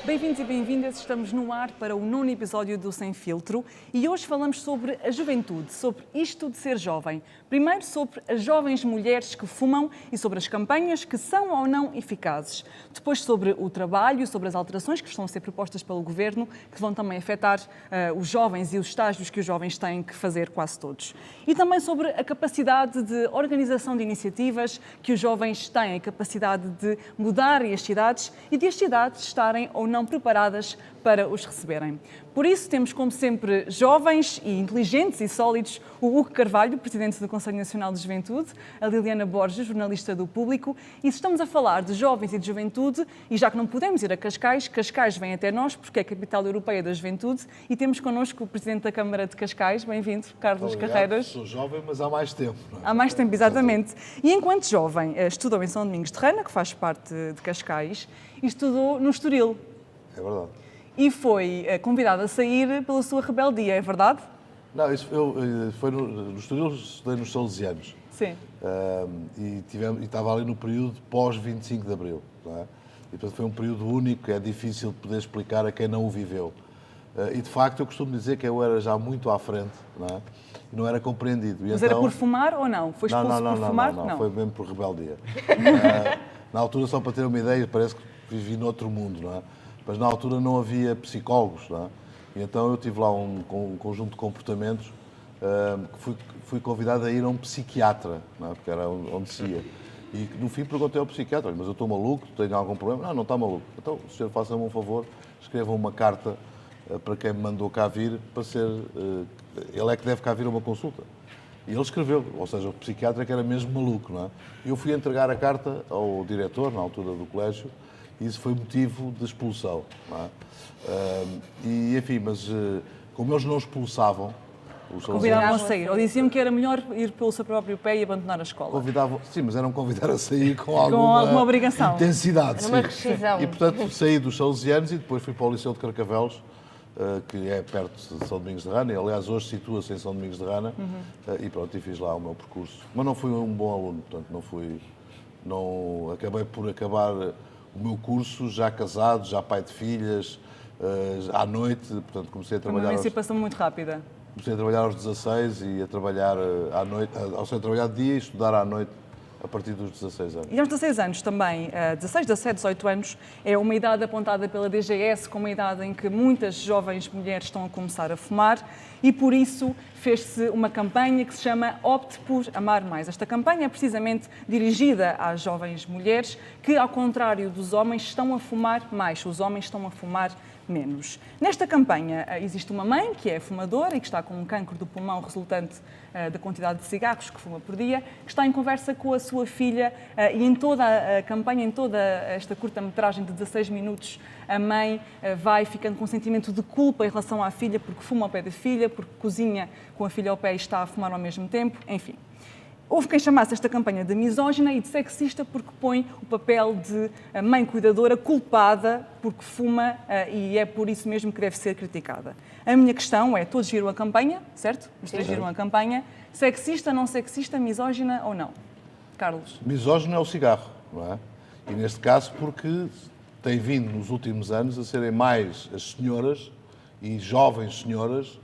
Bem-vindos e bem-vindas, estamos no ar para o 9º episódio do Sem Filtro e hoje falamos sobre a juventude, sobre isto de ser jovem. Primeiro sobre as jovens mulheres que fumam e sobre as campanhas que são ou não eficazes. Depois sobre o trabalho, sobre as alterações que estão a ser propostas pelo Governo, que vão também afetar os jovens e os estágios que os jovens têm que fazer quase todos. E também sobre a capacidade de organização de iniciativas que os jovens têm, a capacidade de mudarem as cidades e de as cidades estarem ou não preparadas para os receberem. Por isso, temos, como sempre, jovens e inteligentes e sólidos, o Hugo Carvalho, presidente do Conselho Nacional de Juventude, a Liliana Borges, jornalista do Público, e se estamos a falar de jovens e de juventude, e já que não podemos ir a Cascais, Cascais vem até nós, porque é a capital europeia da juventude, e temos connosco o presidente da Câmara de Cascais, bem-vindo, Carlos Carreiras. Sou jovem, mas há mais tempo. Não é? Há mais tempo, exatamente. E enquanto jovem, estudou em São Domingos de Rana, que faz parte de Cascais, e estudou no Estoril. É verdade. E foi convidado a sair pela sua rebeldia, é verdade? Não, isso foi no Estoril, estudei nos Salesianos. Sim. E estava ali no período pós-25 de Abril. Não é? E, portanto, foi um período único, é difícil de poder explicar a quem não o viveu. E, de facto, eu costumo dizer que eu era já muito à frente, não é? E não era compreendido. Mas era por fumar ou não? Foi expulso por fumar? Não, foi mesmo por rebeldia. Na altura, só para ter uma ideia, parece que vivi noutro mundo, não é? Mas na altura não havia psicólogos, não é? E então eu tive lá um conjunto de comportamentos que fui convidado a ir a um psiquiatra, não é? Porque era onde se ia. E no fim perguntei ao psiquiatra, mas eu estou maluco, tenho algum problema? Não, não está maluco. Então, o senhor faça-me um favor, escreva uma carta para quem me mandou cá vir, para ser... ele é que deve cá vir a uma consulta. E ele escreveu, ou seja, o psiquiatra que era mesmo maluco, não é? E eu fui entregar a carta ao diretor, na altura do colégio, e isso foi motivo de expulsão. Não é? E, enfim, mas como eles não expulsavam... Convidavam a sair, ou diziam que era melhor ir pelo seu próprio pé e abandonar a escola. Convidavam, sim, mas eram convidar a sair com alguma obrigação. Intensidade. Uma rescisão. E, portanto, saí dos Salesianos e depois fui para o Liceu de Carcavelos, que é perto de São Domingos de Rana, e, aliás, hoje situa-se em São Domingos de Rana, e pronto, e fiz lá o meu percurso. Mas não fui um bom aluno, portanto, acabei por acabar o meu curso já casado, já pai de filhas, à noite, portanto, comecei a trabalhar... Uma emancipação muito rápida. Comecei a trabalhar aos 16 e a trabalhar à noite, ou seja, a trabalhar de dia e estudar à noite a partir dos 16 anos. E aos 16 anos também, 16, 17, 18 anos, é uma idade apontada pela DGS como uma idade em que muitas jovens mulheres estão a começar a fumar e por isso fez-se uma campanha que se chama Opte por Amar Mais. Esta campanha é precisamente dirigida às jovens mulheres que, ao contrário dos homens, estão a fumar mais. Os homens estão a fumar menos. Nesta campanha existe uma mãe que é fumadora e que está com um cancro do pulmão resultante da quantidade de cigarros que fuma por dia, que está em conversa com a sua filha e em toda a campanha, em toda esta curta-metragem de 16 minutos, a mãe vai ficando com um sentimento de culpa em relação à filha porque fuma ao pé da filha, porque cozinha com a filha ao pé e está a fumar ao mesmo tempo, enfim. Houve quem chamasse esta campanha de misógina e de sexista porque põe o papel de mãe cuidadora culpada porque fuma e é por isso mesmo que deve ser criticada. A minha questão é, todos viram a campanha, certo? Os três viram a campanha. Sexista, não sexista, misógina ou não? Carlos? Misógino é o cigarro, não é? E neste caso porque tem vindo nos últimos anos a serem mais as senhoras e jovens senhoras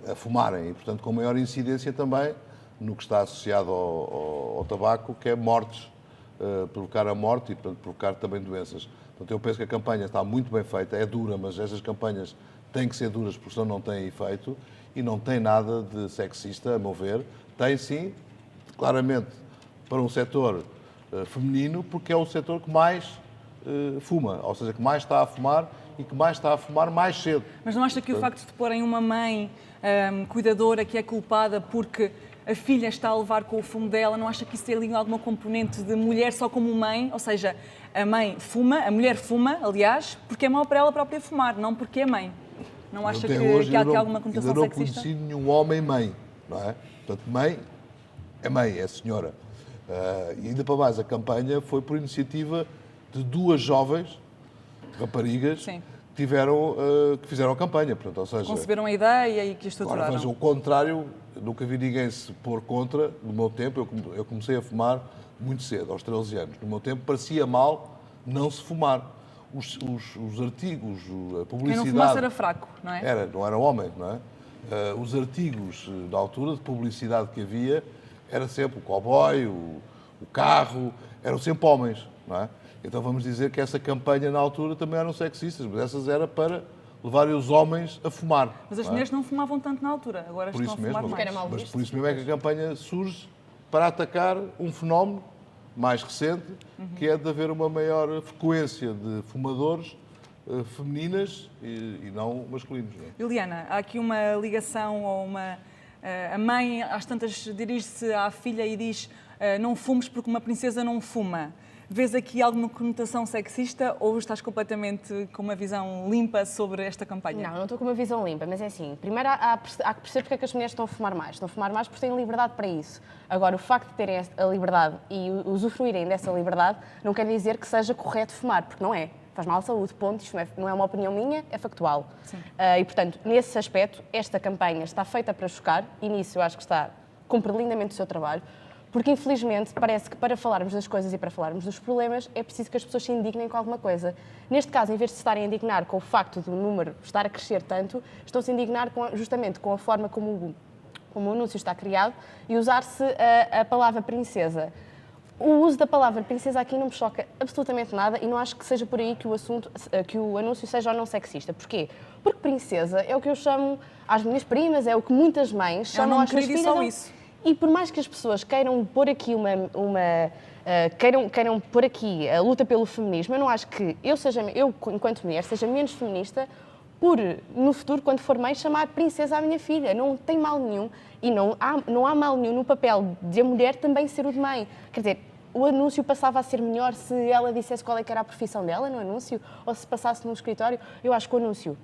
a fumarem e, portanto, com maior incidência também no que está associado ao tabaco, que é mortes, provocar a morte e, portanto, provocar também doenças. Portanto, eu penso que a campanha está muito bem feita, é dura, mas estas campanhas têm que ser duras porque senão não têm efeito e não tem nada de sexista, a meu ver. Tem, sim, claramente, para um setor feminino, porque é o setor que mais fuma, ou seja, que mais está a fumar e que mais está a fumar mais cedo. Mas não acha que o facto de porem uma mãe cuidadora que é culpada porque a filha está a levar com o fumo dela, não acha que isso tem ali alguma componente de mulher só como mãe? Ou seja, a mãe fuma, a mulher fuma, aliás, porque é mau para ela própria fumar, não porque é mãe. Não acha que há aqui alguma conotação sexista? Eu não conheci nenhum homem-mãe, não é? Portanto, mãe, é senhora. E ainda para mais, a campanha foi por iniciativa de duas jovens raparigas Sim. que fizeram a campanha. Portanto, ou seja, conceberam a ideia e que agora, estruturaram. mas o contrário, nunca vi ninguém se pôr contra. No meu tempo, eu comecei a fumar muito cedo, aos 13 anos. No meu tempo, parecia mal não se fumar. Os artigos, a publicidade... Quem não fumasse era fraco, não é? Não era homem, não é? Os artigos, na altura, de publicidade que havia, era sempre o cowboy, o carro, eram sempre homens, não é? Então vamos dizer que essa campanha, na altura, também eram sexistas, mas essas era para levarem os homens a fumar. Mas as mulheres não fumavam tanto na altura, agora por estão a fumar mais. Mas por isso mesmo é que a campanha surge para atacar um fenómeno mais recente, que é de haver uma maior frequência de fumadores femininas e não masculinos. Não é? Liliana, há aqui uma ligação ou uma... A mãe, às tantas, dirige-se à filha e diz não fumes porque uma princesa não fuma. Vês aqui alguma conotação sexista ou estás completamente com uma visão limpa sobre esta campanha? Não estou com uma visão limpa, mas é assim, primeiro há que perceber porque é que as mulheres estão a fumar mais. Estão a fumar mais porque têm liberdade para isso. Agora, o facto de terem a liberdade e usufruírem dessa liberdade não quer dizer que seja correto fumar, porque não é. Faz mal à saúde, ponto. Isto não é uma opinião minha, é factual. E, portanto, nesse aspecto, esta campanha está feita para chocar, e nisso eu acho que cumpre lindamente o seu trabalho, porque, infelizmente, parece que para falarmos das coisas e para falarmos dos problemas é preciso que as pessoas se indignem com alguma coisa. Neste caso, em vez de se estarem a indignar com o facto do número estar a crescer tanto, estão-se a indignar justamente com a forma como o anúncio está criado e usar-se a palavra princesa. O uso da palavra princesa aqui não me choca absolutamente nada e não acho que seja por aí que o anúncio seja ou não sexista. Porquê? Porque princesa é o que eu chamo às minhas primas, é o que muitas mães chamam às suas filhas. Só isso. E por mais que as pessoas queiram pôr aqui queiram pôr aqui a luta pelo feminismo, eu não acho que eu, enquanto mulher, seja menos feminista por, no futuro, quando for mãe, chamar princesa à minha filha. Não tem mal nenhum. E não há mal nenhum no papel de a mulher também ser o de mãe. Quer dizer, o anúncio passava a ser melhor se ela dissesse qual é que era a profissão dela no anúncio ou se passasse num escritório. Eu acho que o anúncio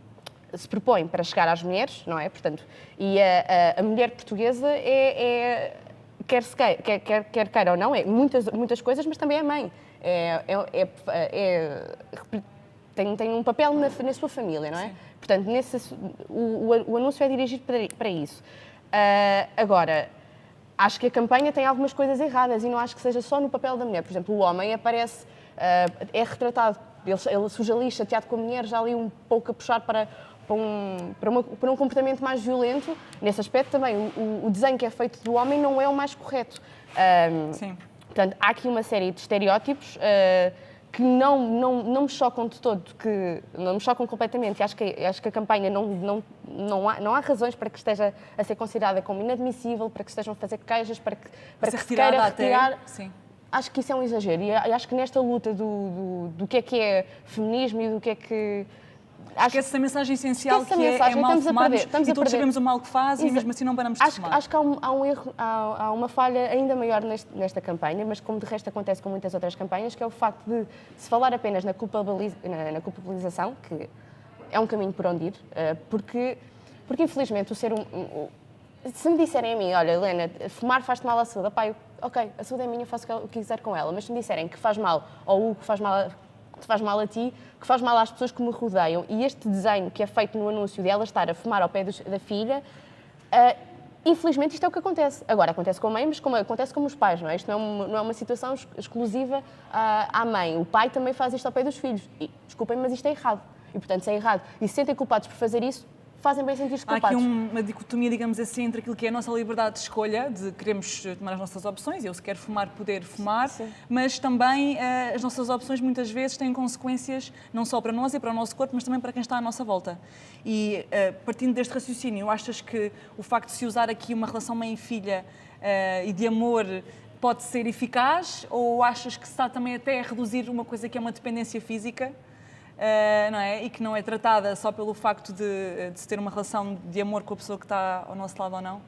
se propõe para chegar às mulheres, não é? Portanto, e a mulher portuguesa quer queira ou não, é muitas coisas, mas também é mãe. Tem um papel na sua família, não é? Sim. Portanto, o anúncio é dirigido para isso. Agora, acho que a campanha tem algumas coisas erradas e não acho que seja só no papel da mulher. Por exemplo, o homem aparece, é retratado, ele suja ali, chateado com a mulher, já ali um pouco a puxar para um comportamento mais violento. Nesse aspecto também, o desenho que é feito do homem não é o mais correto. Sim. Portanto, há aqui uma série de estereótipos que não me chocam de todo, que não me chocam completamente. Acho que a campanha não há razões para que esteja a ser considerada como inadmissível, para que estejam a fazer queixas, para que se queira retirar. Sim. Acho que isso é um exagero e acho que nesta luta do que é feminismo e do que é que... Acho que essa mensagem essencial que é mal fumarmos e todos sabemos o mal que faz e mesmo assim não paramos de fumar. Acho que há um erro, há uma falha ainda maior nesta campanha, mas como de resto acontece com muitas outras campanhas, que é o facto de se falar apenas na culpabilização, que é um caminho por onde ir, porque infelizmente se me disserem a mim, olha, Helena, fumar faz-te mal à saúde, ok, a saúde é minha, faço o que quiser com ela, mas se me disserem que faz mal, ou o que faz mal a ti, que faz mal às pessoas que me rodeiam, e este desenho que é feito no anúncio de ela estar a fumar ao pé da filha, infelizmente isto é o que acontece. Agora, acontece com a mãe, mas acontece com os pais, não é? Isto não é uma situação exclusiva à mãe. O pai também faz isto ao pé dos filhos. E, desculpem, mas isto é errado. E, portanto, se é errado e se sentem culpados por fazer isso, fazem bem sentir-se culpados. Há aqui uma dicotomia, digamos assim, entre aquilo que é a nossa liberdade de escolha, de queremos tomar as nossas opções, eu se quero fumar, poder fumar, sim, mas também as nossas opções muitas vezes têm consequências não só para nós e para o nosso corpo, mas também para quem está à nossa volta. E partindo deste raciocínio, achas que o facto de se usar aqui uma relação mãe e filha e de amor pode ser eficaz, ou achas que se está também até a reduzir uma coisa que é uma dependência física? Não é? E que não é tratada só pelo facto de se ter uma relação de amor com a pessoa que está ao nosso lado ou não?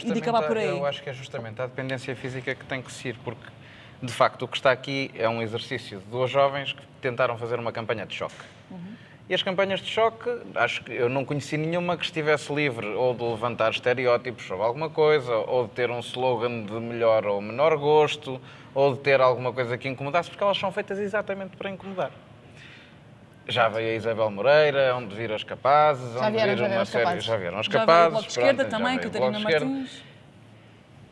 E de acabar por aí. Eu acho que é justamente a dependência física que tem que se ir, porque, de facto, o que está aqui é um exercício de duas jovens que tentaram fazer uma campanha de choque. E as campanhas de choque, acho que eu não conheci nenhuma que estivesse livre ou de levantar estereótipos sobre alguma coisa, ou de ter um slogan de melhor ou menor gosto, ou de ter alguma coisa que incomodasse, porque elas são feitas exatamente para incomodar. Já veio a Isabel Moreira, onde vir as capazes, Já onde vieram vir uma as série... capazes. Já vieram as Já veio o capazes. Bloco de Esquerda pronto, também, já veio o Catarina Bloco de Esquerda. Martins.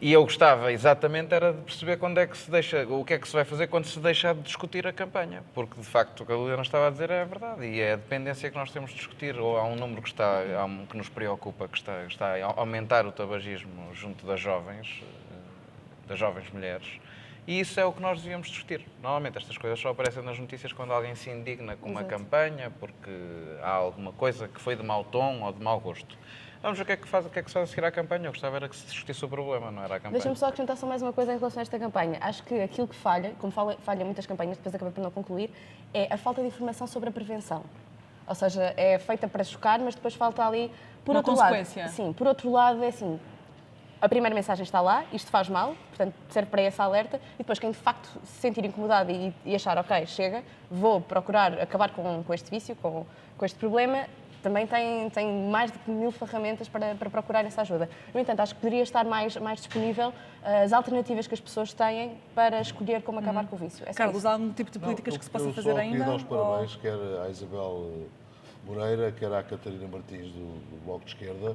E eu gostava exatamente era de perceber quando é que se deixa, o que é que se vai fazer quando se deixa de discutir a campanha. Porque, de facto, o que a Liliana estava a dizer é a verdade. E é a dependência que nós temos de discutir. Ou há um número que nos preocupa, que está a aumentar o tabagismo junto das jovens mulheres. E isso é o que nós devíamos discutir. Normalmente estas coisas só aparecem nas notícias quando alguém se indigna com uma campanha, porque há alguma coisa que foi de mau tom ou de mau gosto. Vamos ver o que é que se faz a seguir à campanha. Eu gostava era que se discutisse o problema, não era a campanha. Deixa-me só acrescentar só mais uma coisa em relação a esta campanha. Acho que aquilo que falha, como falha muitas campanhas, depois acabei por não concluir, é a falta de informação sobre a prevenção. Ou seja, é feita para chocar, mas depois falta ali, por Uma outro consequência. lado. Sim, por outro lado é assim, a primeira mensagem está lá, isto faz mal, portanto serve para esse alerta, e depois quem de facto se sentir incomodado e achar, ok, chega, vou procurar acabar com este vício, com este problema, também tem mais de 1000 ferramentas para procurar essa ajuda. No entanto, acho que poderia estar mais disponível as alternativas que as pessoas têm para escolher como acabar com o vício. É só Carlos, isso. há algum tipo de políticas que se possa fazer Eu ainda? só queria dar os ou- parabéns, quer à Isabel Moreira, quer à Catarina Martins, do Bloco de Esquerda,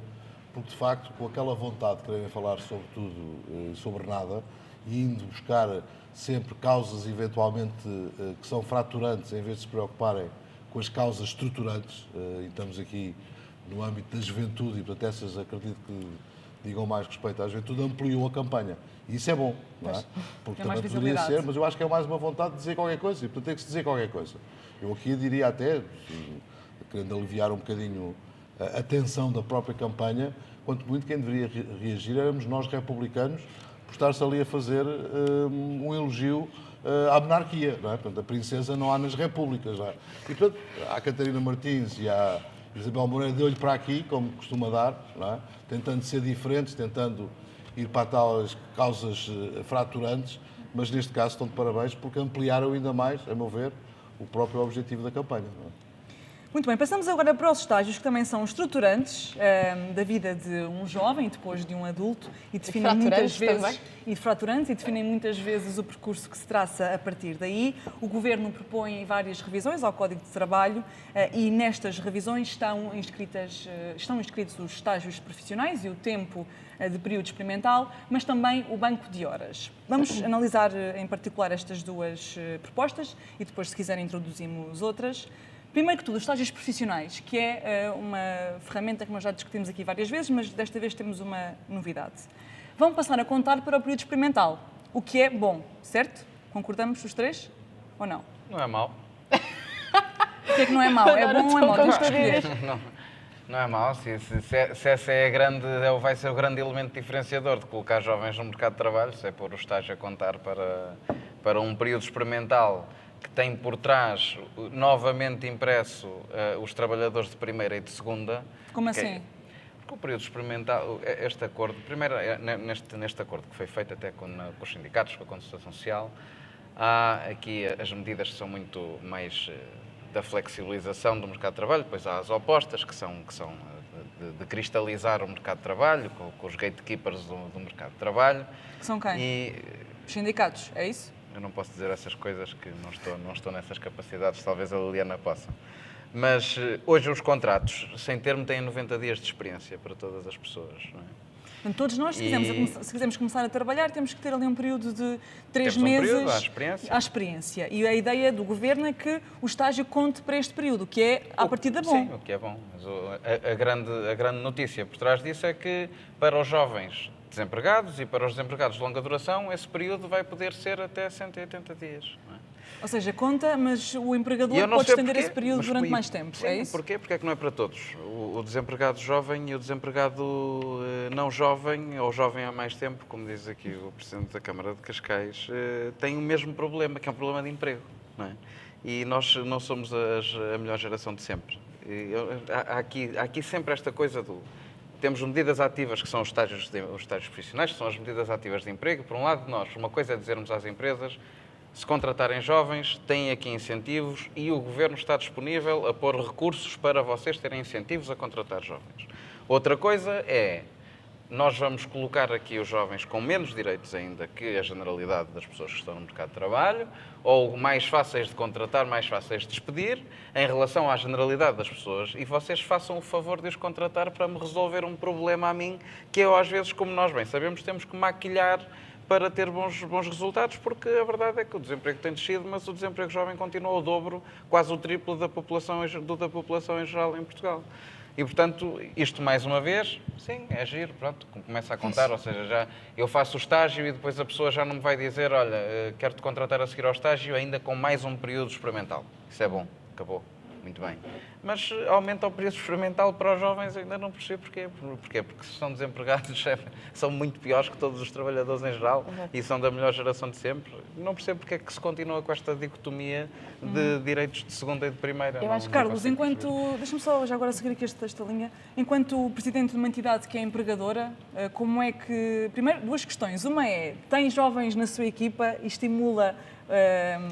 porque, de facto, com aquela vontade de quererem falar sobre tudo e sobre nada, e indo buscar sempre causas, eventualmente, que são fraturantes, em vez de se preocuparem com as causas estruturantes, e estamos aqui no âmbito da juventude, e, portanto, essas acredito que digam mais respeito à juventude, ampliou a campanha. E isso é bom, não é? Porque É mais também poderia visibilidade. ser, mas eu acho que é mais uma vontade de dizer qualquer coisa, e portanto tem que se dizer qualquer coisa. Eu aqui diria até, querendo aliviar um bocadinho a tensão da própria campanha, quanto muito quem deveria reagir éramos nós republicanos, por estar-se ali a fazer um elogio à monarquia, não é? Portanto, a princesa não há nas repúblicas, não é? E portanto, à Catarina Martins e à Isabel Moreira deu-lhe para aqui, como costuma dar, não é? Tentando ser diferentes, tentando ir para tais causas fraturantes, mas neste caso estão de parabéns porque ampliaram ainda mais, a meu ver, o próprio objetivo da campanha. Não é? Muito bem, passamos agora para os estágios que também são estruturantes da vida de um jovem, depois de um adulto, e definem muitas vezes também. e fraturantes e definem muitas vezes o percurso que se traça a partir daí. O Governo propõe várias revisões ao Código de Trabalho e nestas revisões estão inscritos os estágios profissionais e o tempo de período experimental, mas também o banco de horas. Vamos analisar em particular estas duas propostas e depois, se quiserem, introduzimos outras. Primeiro que tudo, os estágios profissionais, que é uma ferramenta que nós já discutimos aqui várias vezes, mas desta vez temos uma novidade. Vão passar a contar para o período experimental, o que é bom, certo? Concordamos os três? Ou não? Não é mau. O que é que não é mau? É bom ou é mau? Temos que escolher. Não é mau. Se essa vai ser o grande elemento diferenciador de colocar jovens no mercado de trabalho, se é pôr o estágio a contar para um período experimental que tem por trás, novamente impresso, os trabalhadores de primeira e de segunda. Como assim? Porque o período experimental, este acordo, primeiro, neste acordo que foi feito até com os sindicatos, com a concertação social, há aqui as medidas que são muito mais da flexibilização do mercado de trabalho, depois há as opostas, que são de cristalizar o mercado de trabalho, com os gatekeepers do mercado de trabalho. Que são quem? Os sindicatos, é isso? Eu não posso dizer essas coisas que não estou nessas capacidades, talvez a Liliana possa. Mas hoje os contratos, sem termo, têm 90 dias de experiência para todas as pessoas. Não é? Portanto, todos nós, se quisermos começar a trabalhar, temos que ter ali um período de 3 Temos um meses período à experiência. E a ideia do Governo é que o estágio conte para este período, que é, à partida, bom. Sim, o que é bom. Mas a grande notícia por trás disso é que, para os jovens desempregados e para os desempregados de longa duração, esse período vai poder ser até 180 dias. Não é? Ou seja, conta, mas o empregador E eu não pode sei estender porquê, esse período mas durante mais tempo, sim, é isso? Porquê? Porque é que não é para todos. O desempregado jovem e o desempregado não jovem, ou jovem há mais tempo, como diz aqui o Presidente da Câmara de Cascais, têm o mesmo problema, que é um problema de emprego. Não é? E nós não somos a melhor geração de sempre. Há aqui sempre esta coisa do... Temos medidas ativas que são os estágios profissionais, que são as medidas ativas de emprego. Por um lado, uma coisa é dizermos às empresas, se contratarem jovens, têm aqui incentivos e o Governo está disponível a pôr recursos para vocês terem incentivos a contratar jovens. Outra coisa é nós vamos colocar aqui os jovens com menos direitos ainda que a generalidade das pessoas que estão no mercado de trabalho, ou mais fáceis de contratar, mais fáceis de despedir, em relação à generalidade das pessoas, e vocês façam o favor de os contratar para me resolver um problema a mim, que eu às vezes, como nós bem sabemos, temos que maquilhar para ter bons resultados, porque a verdade é que o desemprego tem descido, mas o desemprego jovem continua ao dobro, quase o triplo da população em geral em Portugal. E, portanto, isto mais uma vez, sim, é giro, pronto, começa a contar, ou seja, já eu faço o estágio e depois a pessoa já não me vai dizer, olha, quero-te contratar a seguir ao estágio ainda com mais um período experimental. Isso é bom, acabou, muito bem. Mas aumenta o período experimental para os jovens, ainda não percebo porquê. Porquê? Porque se estão desempregados são muito piores que todos os trabalhadores em geral e são da melhor geração de sempre. Não percebo porque é que se continua com esta dicotomia de direitos de segunda e de primeira. Eu acho que, Carlos, deixa-me só já agora seguir aqui esta linha. Enquanto presidente de uma entidade que é empregadora, como é que... Primeiro, duas questões. Uma é, tem jovens na sua equipa e estimula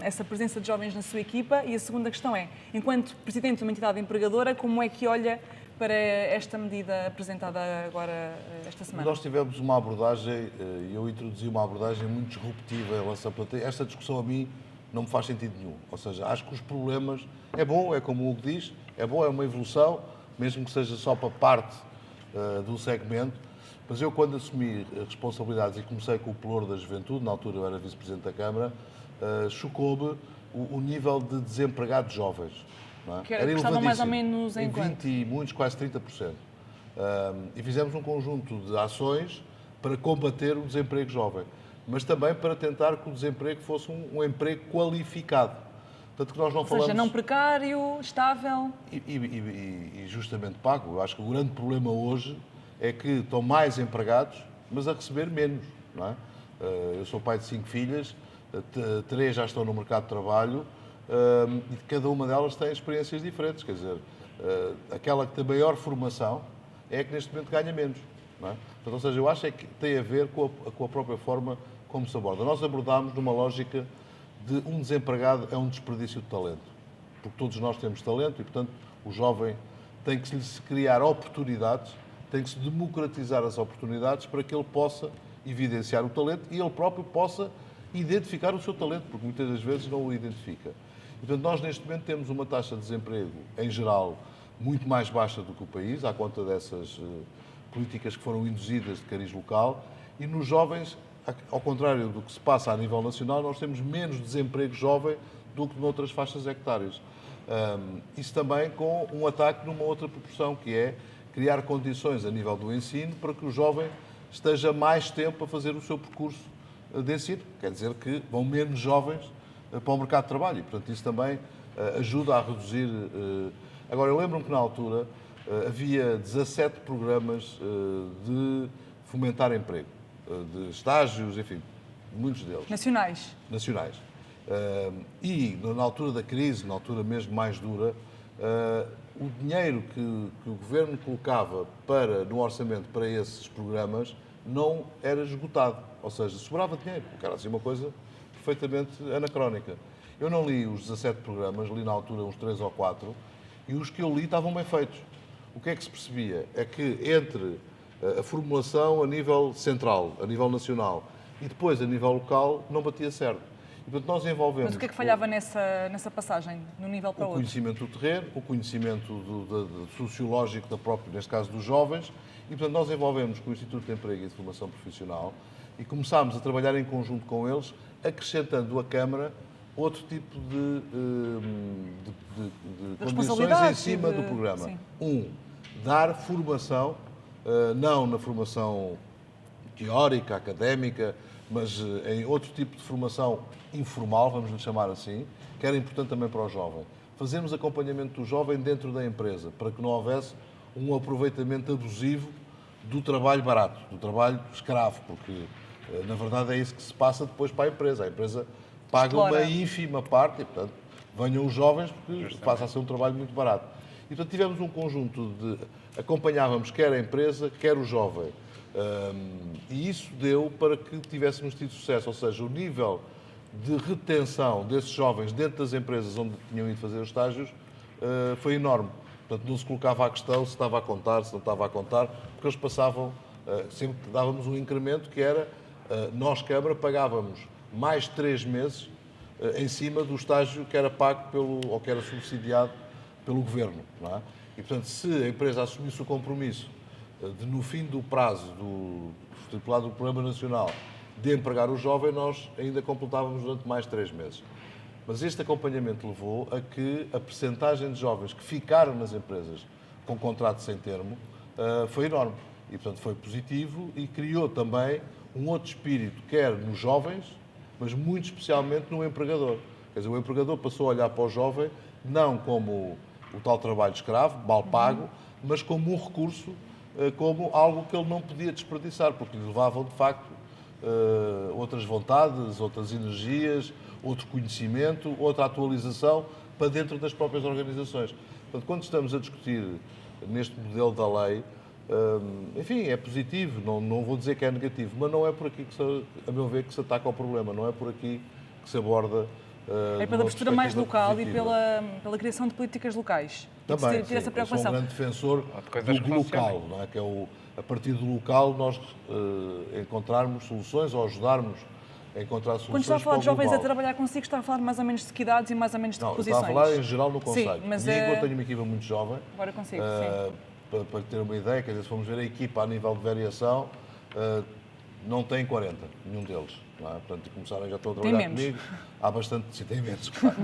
essa presença de jovens na sua equipa? E a segunda questão é, enquanto presidente de uma entidade empregadora, como é que olha para esta medida apresentada agora esta semana? Nós tivemos uma abordagem, eu introduzi uma abordagem muito disruptiva em relação a... Esta discussão a mim não me faz sentido nenhum. Ou seja, acho que os problemas... É bom, é como o Hugo diz, é bom, é uma evolução, mesmo que seja só para parte do segmento. Mas eu, quando assumi responsabilidades e comecei com o Pelouro da Juventude, na altura eu era vice-presidente da Câmara, chocou-me o nível de desempregados jovens. Não é? Que estavam mais ou menos em quanto? 20 e muitos, quase 30%. E fizemos um conjunto de ações para combater o desemprego jovem, mas também para tentar que o desemprego fosse um emprego qualificado. Tanto que nós não falamos... Ou seja, não precário, estável... E justamente pago. Eu acho que o grande problema hoje é que estão mais empregados, mas a receber menos. Não é? Eu sou pai de 5 filhas, 3 já estão no mercado de trabalho, e cada uma delas tem experiências diferentes. Quer dizer, aquela que tem maior formação é a que neste momento ganha menos. Não é? Portanto, ou seja, eu acho que tem a ver com a própria forma como se aborda. Nós abordámos numa lógica de um desempregado é um desperdício de talento. Porque todos nós temos talento e, portanto, o jovem tem que se criar oportunidades, tem que se democratizar as oportunidades para que ele possa evidenciar o talento e ele próprio possa identificar o seu talento, porque muitas das vezes não o identifica. E, portanto, nós neste momento temos uma taxa de desemprego, em geral, muito mais baixa do que o país, à conta dessas políticas que foram induzidas de cariz local, e nos jovens, ao contrário do que se passa a nível nacional, nós temos menos desemprego jovem do que noutras faixas hectáreas. Isso também com um ataque numa outra proporção, que é criar condições a nível do ensino para que o jovem esteja mais tempo a fazer o seu percurso de ensino. Quer dizer que vão menos jovens para o mercado de trabalho e, portanto, isso também ajuda a reduzir... Agora, eu lembro-me que na altura havia 17 programas de fomentar emprego, de estágios, enfim, muitos deles. Nacionais. Nacionais. E na altura da crise, na altura mesmo mais dura, o dinheiro que o Governo colocava no orçamento para esses programas não era esgotado. Ou seja, sobrava dinheiro, porque era assim uma coisa perfeitamente anacrónica. Eu não li os 17 programas, li na altura uns 3 ou 4, e os que eu li estavam bem feitos. O que é que se percebia? É que entre a formulação a nível central, a nível nacional, e depois a nível local, não batia certo. E, portanto, nós envolvemos... Mas o que é que falhava nessa passagem, de um nível para o outro? O conhecimento do terreno, o conhecimento sociológico, neste caso dos jovens, e, portanto, nós envolvemos com o Instituto de Emprego e de Formação Profissional e começámos a trabalhar em conjunto com eles, acrescentando à Câmara outro tipo de condições em cima do programa. Sim. Dar formação, não na formação teórica, académica, mas em outro tipo de formação informal, vamos lhe chamar assim, que era importante também para o jovem. Fazermos acompanhamento do jovem dentro da empresa, para que não houvesse um aproveitamento abusivo do trabalho barato, do trabalho escravo, porque, na verdade, é isso que se passa depois para a empresa. A empresa paga uma ínfima parte e, portanto, venham os jovens, porque passa a ser um trabalho muito barato. E, portanto, tivemos um conjunto de... Acompanhávamos quer a empresa, quer o jovem. E isso deu para que tivéssemos tido sucesso, ou seja, o nível de retenção desses jovens dentro das empresas onde tinham ido fazer os estágios foi enorme. Portanto, não se colocava a questão se estava a contar, se não estava a contar, porque eles passavam sempre dávamos um incremento que era, nós, Câmara, pagávamos mais 3 meses em cima do estágio que era pago ou que era subsidiado pelo Governo. Não é? E, portanto, se a empresa assumisse o compromisso de, no fim do prazo estipulado do Programa Nacional, de empregar o jovem, nós ainda completávamos durante mais 3 meses. Mas este acompanhamento levou a que a percentagem de jovens que ficaram nas empresas com contrato sem termo foi enorme. E, portanto, foi positivo e criou também um outro espírito, quer nos jovens, mas muito especialmente no empregador. Quer dizer, o empregador passou a olhar para o jovem não como o tal trabalho escravo, mal pago, mas como um recurso, como algo que ele não podia desperdiçar, porque lhe levavam, de facto, outras vontades, outras energias, outro conhecimento, outra atualização para dentro das próprias organizações. Portanto, quando estamos a discutir neste modelo da lei, enfim, é positivo, não vou dizer que é negativo, mas não é por aqui, a meu ver, que se ataca ao problema, não é por aqui que se aborda. É pela postura mais local e pela criação de políticas locais. Também, ter essa eu sou um grande defensor do local, não é? Que é a partir do local nós encontrarmos soluções ou ajudarmos a encontrar soluções. Quando está a falar de jovens a trabalhar consigo, está a falar mais ou menos de idades e mais ou menos de posições? Está a falar em geral no Conselho. Sim, mas comigo eu tenho uma equipa muito jovem. Agora consigo, sim. Para ter uma ideia, quer dizer, se formos ver a equipa a nível de variação, não tem 40, nenhum deles. Não é? Portanto, começaram, já estão a trabalhar comigo há bastante, sim, tem menos, claro.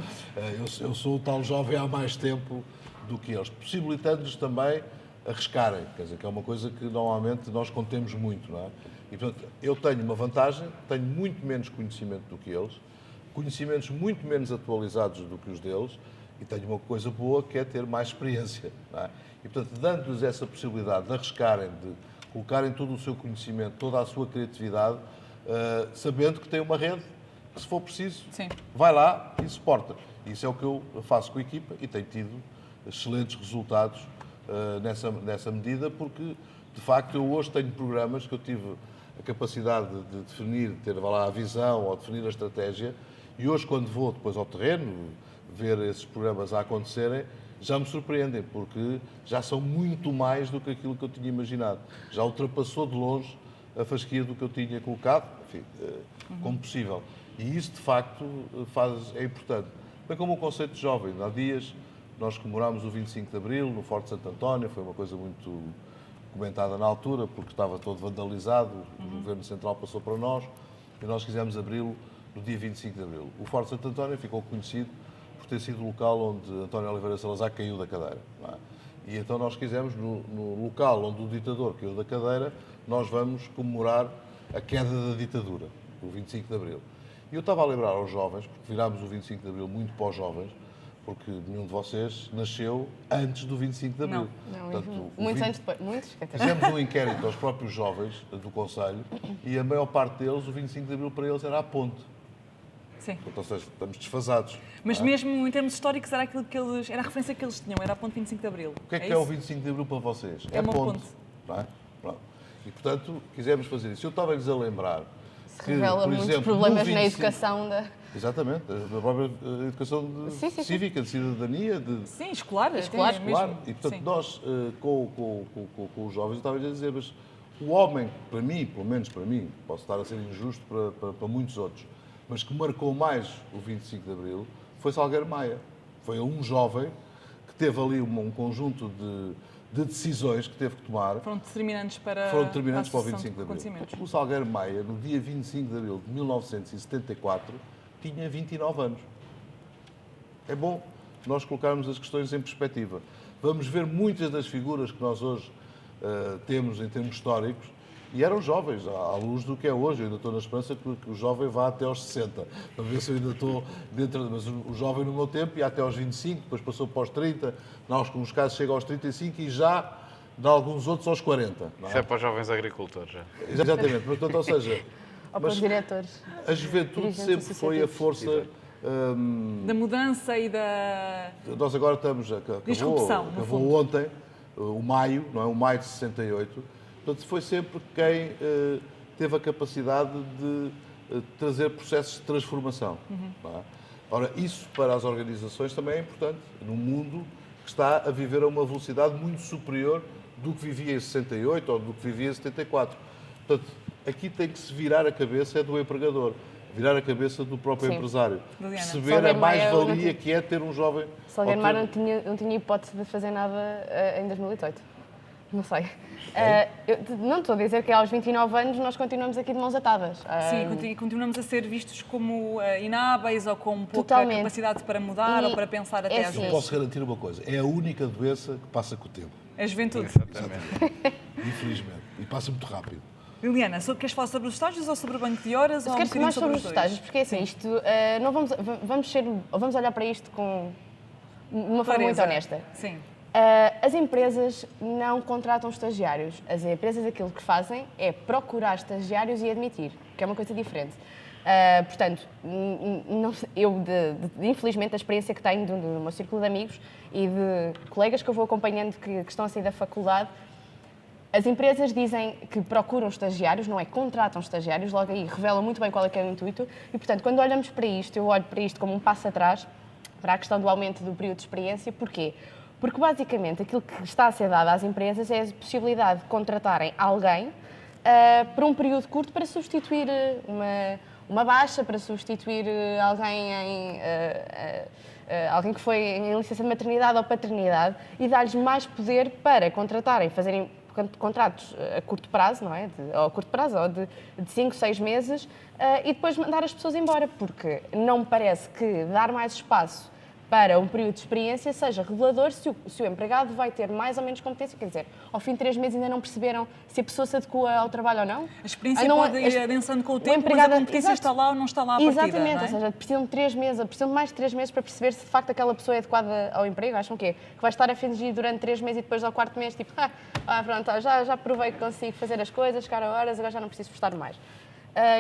Eu sou o tal jovem há mais tempo do que eles, possibilitando-lhes também arriscarem, quer dizer, que é uma coisa que normalmente nós contemos muito, não é? E, portanto, eu tenho uma vantagem, tenho muito menos conhecimento do que eles, conhecimentos muito menos atualizados do que os deles, e tenho uma coisa boa que é ter mais experiência, não é? E, portanto, dando-lhes essa possibilidade de arriscarem, de colocarem todo o seu conhecimento, toda a sua criatividade, sabendo que tem uma rede que, se for preciso, sim, vai lá e suporta. Isso é o que eu faço com a equipa e tenho tido excelentes resultados nessa medida, porque, de facto, eu hoje tenho programas que eu tive a capacidade de definir, de ter lá a visão ou definir a estratégia, e hoje, quando vou depois ao terreno, ver esses programas a acontecerem, já me surpreendem, porque já são muito mais do que aquilo que eu tinha imaginado. Já ultrapassou de longe a fasquia do que eu tinha colocado, enfim, como possível. E isso, de facto, é importante. Bem como o conceito de jovem. Há dias nós comemorámos o 25 de Abril no Forte Santo António, foi uma coisa muito comentada na altura, porque estava todo vandalizado, o Governo Central passou para nós, e nós quisemos abri-lo no dia 25 de Abril. O Forte Santo António ficou conhecido por ter sido o local onde António Oliveira Salazar caiu da cadeira. Não é? E então nós quisemos, no local onde o ditador caiu da cadeira, nós vamos comemorar a queda da ditadura, o 25 de Abril. E eu estava a lembrar aos jovens, porque virámos o 25 de Abril muito para os jovens, porque nenhum de vocês nasceu antes do 25 de Abril. Não, portanto, muitos anos depois. Fizemos um inquérito aos próprios jovens do Conselho e a maior parte deles, o 25 de Abril para eles era a ponte. Sim. Ou seja, estamos desfasados. Mas mesmo em termos históricos era aquilo que eles, era a referência que eles tinham, era a ponte 25 de Abril. O que é o 25 de Abril para vocês? É uma ponte. Não é? Pronto. E, portanto, quisemos fazer isso. Eu estava-lhes a lembrar que, revela por muitos exemplo, problemas 25... na educação da... Exatamente, a própria educação cívica, de cidadania, Sim, escolar. Escolar. Mesmo. E, portanto, sim, nós, com os jovens, eu estava a dizer, mas o homem, para mim, pelo menos para mim, posso estar a ser injusto para muitos outros, mas que marcou mais o 25 de Abril, foi Salgueiro Maia. Foi um jovem que teve ali um conjunto de decisões que teve que tomar. Foram determinantes para o 25 de Abril. O Salgueiro Maia, no dia 25 de Abril de 1974, tinha 29 anos. É bom nós colocarmos as questões em perspectiva. Vamos ver muitas das figuras que nós hoje temos em termos históricos e eram jovens, à luz do que é hoje. Eu ainda estou na esperança que o jovem vá até aos 60, para ver se eu ainda estou dentro. Mas o jovem no meu tempo ia até aos 25, depois passou para os 30, em alguns casos chega aos 35 e já, de alguns outros, aos 40. Não é? Isso é para os jovens agricultores, já. Exatamente, portanto, ou seja... Ou para os diretores. A juventude sempre foi a força... da mudança e da... Nós agora estamos... Acabou ontem, o maio, não é? O maio de 68. Portanto, foi sempre quem teve a capacidade de trazer processos de transformação. Não é? Ora, isso para as organizações também é importante, num mundo que está a viver a uma velocidade muito superior do que vivia em 68 ou do que vivia em 74. Portanto, aqui tem que se virar a cabeça do empregador, virar a cabeça do próprio empresário. Perceber a mais-valia que é ter um jovem... Salgueiro Mar não tinha hipótese de fazer nada em 2018. Não sei. Não estou a dizer que aos 29 anos nós continuamos aqui de mãos atadas. Sim, continuamos a ser vistos como inábeis ou com pouca capacidade para mudar ou para pensar até às vezes. Eu posso garantir uma coisa, é a única doença que passa com o tempo. A juventude. Exatamente. Infelizmente. E passa muito rápido. Liliana, queres falar sobre os estágios ou sobre o banco de horas? Eu quero mais sobre os estágios, porque assim, isto, não vamos olhar para isto com uma forma muito honesta. Sim. As empresas não contratam estagiários. As empresas aquilo que fazem é procurar estagiários e admitir, que é uma coisa diferente. Portanto, infelizmente, a experiência que tenho do meu círculo de amigos e de colegas que eu vou acompanhando que estão a sair da faculdade, as empresas dizem que procuram estagiários, não é contratam estagiários, logo aí revelam muito bem qual é que é o intuito. E, portanto, quando olhamos para isto, eu olho para isto como um passo atrás para a questão do aumento do período de experiência. Porquê? Porque, basicamente, aquilo que está a ser dado às empresas é a possibilidade de contratarem alguém por um período curto para substituir uma baixa, para substituir alguém que foi em licença de maternidade ou paternidade e dar-lhes mais poder para contratarem, fazerem contratos a curto prazo, não é? Ou de 5, 6 meses e depois mandar as pessoas embora, porque não me parece que dar mais espaço para um período de experiência seja revelador se o empregado vai ter mais ou menos competência. Quer dizer, ao fim de 3 meses ainda não perceberam se a pessoa se adequa ao trabalho ou não. A experiência pode ir adensando com o tempo, mas a competência está lá ou não está lá à partida. Exatamente, ou seja, precisam de 3 meses, precisam de mais de 3 meses para perceber se de facto aquela pessoa é adequada ao emprego. Acham que vai estar a fingir durante 3 meses e depois ao 4º mês, tipo, pronto, já provei que consigo fazer as coisas, chegar a horas, agora já não preciso esforçar mais.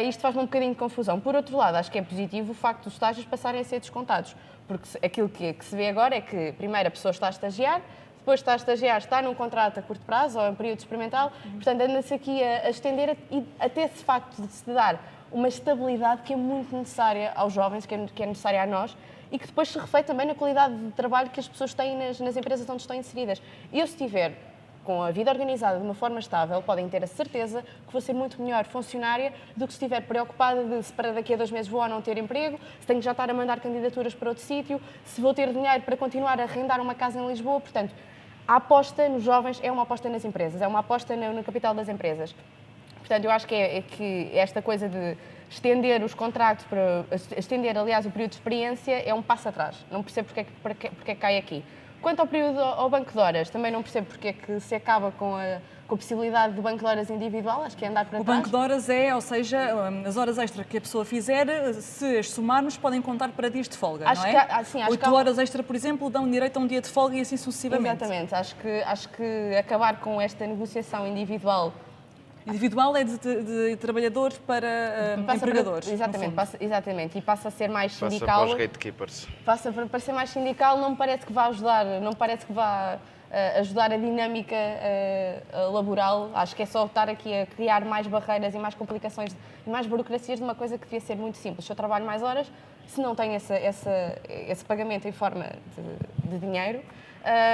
Isto faz-me um bocadinho de confusão. Por outro lado, acho que é positivo o facto dos estágios passarem a ser descontados, porque aquilo que se vê agora é que, primeiro, a pessoa está a estagiar, depois está a estagiar, está num contrato a curto prazo ou em período experimental, portanto, anda-se aqui a estender e até esse facto de se dar uma estabilidade que é muito necessária aos jovens, que é necessária a nós, e que depois se reflete também na qualidade de trabalho que as pessoas têm nas empresas onde estão inseridas. Eu, se tiver com a vida organizada de uma forma estável, podem ter a certeza que vou ser muito melhor funcionária do que se estiver preocupada de se para daqui a 2 meses vou ou não ter emprego, se tenho que já estar a mandar candidaturas para outro sítio, se vou ter dinheiro para continuar a arrendar uma casa em Lisboa. Portanto, a aposta nos jovens é uma aposta nas empresas, é uma aposta no capital das empresas. Portanto, eu acho que esta coisa de estender os contratos, estender, aliás, o período de experiência é um passo atrás. Não percebo porque é que cai aqui. Quanto ao período ao banco de horas, também não percebo porque é que se acaba com a possibilidade do banco de horas individual, acho que é andar para trás. O banco de horas ou seja, as horas extra que a pessoa fizer, se as somarmos, podem contar para dias de folga, não é? 8 horas extra, por exemplo, dão direito a um dia de folga e assim sucessivamente. Exatamente, acho que acabar com esta negociação individual... Individual é de trabalhador para empregadores. Exatamente, e passa a ser mais sindical. Passa para os gatekeepers. Passa para ser mais sindical, não me parece que vá ajudar, não parece que vá ajudar a dinâmica laboral. Acho que é só estar aqui a criar mais barreiras e mais complicações e mais burocracias de uma coisa que devia ser muito simples. Se eu trabalho mais horas, se não tenho esse pagamento em forma de dinheiro,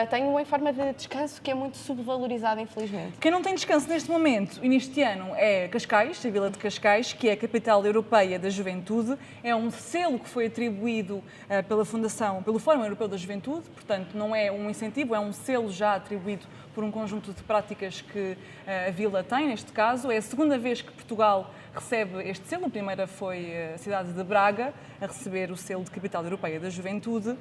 tenho em forma de descanso, que é muito subvalorizado, infelizmente. Quem não tem descanso neste momento e neste ano é Cascais, a Vila de Cascais, que é a capital europeia da juventude. É um selo que foi atribuído pela Fundação, pelo Fórum Europeu da Juventude, portanto não é um incentivo, é um selo já atribuído por um conjunto de práticas que a Vila tem, neste caso. É a segunda vez que Portugal recebe este selo. A primeira foi a cidade de Braga a receber o selo de capital europeia da juventude.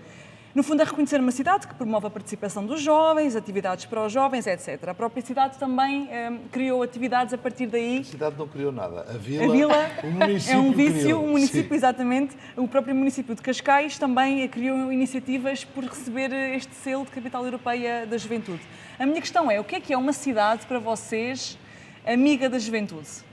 No fundo, é reconhecer uma cidade que promove a participação dos jovens, atividades para os jovens, etc. A própria cidade também criou atividades a partir daí. A cidade não criou nada. A Vila o município é um vício, criou. O município, sim. Exatamente. O próprio município de Cascais também criou iniciativas por receber este selo de capital europeia da juventude. A minha questão é, o que é uma cidade para vocês amiga da juventude?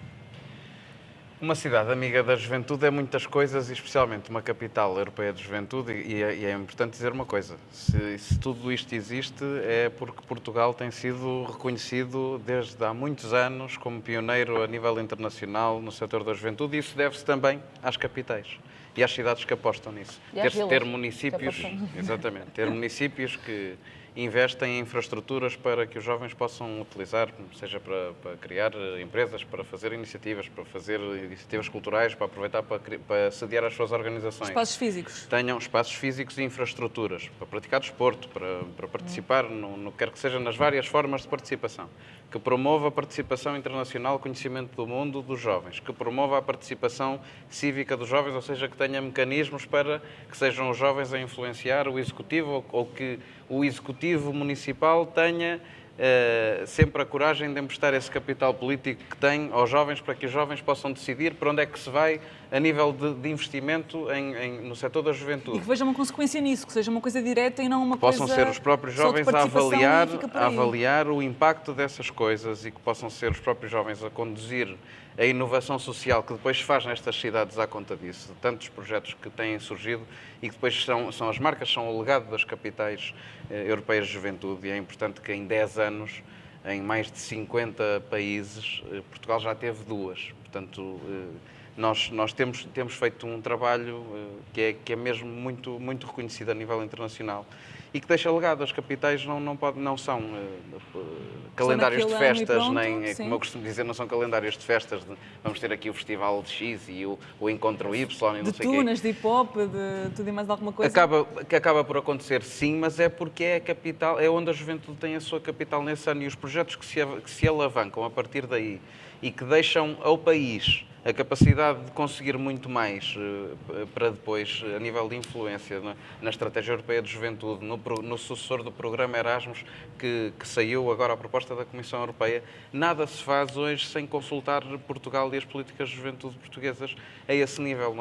Uma cidade amiga da juventude é muitas coisas, e especialmente uma capital europeia de juventude, e é importante dizer uma coisa, se tudo isto existe é porque Portugal tem sido reconhecido desde há muitos anos como pioneiro a nível internacional no setor da juventude, e isso deve-se também às capitais e às cidades que apostam nisso. Ter municípios, exatamente, ter municípios que investem em infraestruturas para que os jovens possam utilizar, seja para criar empresas, para fazer iniciativas culturais, para aproveitar para sediar as suas organizações. Espaços físicos. Tenham espaços físicos e infraestruturas para praticar desporto, para participar, no que quer que seja, nas várias formas de participação. Que promova a participação internacional, conhecimento do mundo dos jovens, que promova a participação cívica dos jovens, ou seja, que tenha mecanismos para que sejam os jovens a influenciar o Executivo ou que o Executivo Municipal tenha sempre a coragem de emprestar esse capital político que tem aos jovens para que os jovens possam decidir para onde é que se vai a nível de investimento no setor da juventude. E que veja uma consequência nisso, que seja uma coisa direta e não uma coisa possam ser os próprios jovens a avaliar o impacto dessas coisas e que possam ser os próprios jovens a conduzir a inovação social que depois se faz nestas cidades à conta disso, de tantos projetos que têm surgido e que depois são as marcas, são o legado das capitais europeias de juventude, e é importante que em 10 anos, em mais de 50 países, Portugal já teve 2. Portanto, nós temos feito um trabalho que é mesmo muito reconhecido a nível internacional e que deixa legado. As capitais não são calendários de festas, nem, como eu costumo dizer, não são calendários de festas. Vamos ter aqui o Festival de X e o Encontro Y e não sei o quê. De tunas, de hip-hop, de tudo e mais alguma coisa. Acaba por acontecer, sim, mas é porque é a capital, é onde a juventude tem a sua capital nesse ano, e os projetos que se alavancam a partir daí e que deixam ao país a capacidade de conseguir muito mais para depois, a nível de influência na Estratégia Europeia de Juventude, no sucessor do programa Erasmus, que saiu agora a proposta da Comissão Europeia. Nada se faz hoje sem consultar Portugal e as políticas de juventude portuguesas a esse nível.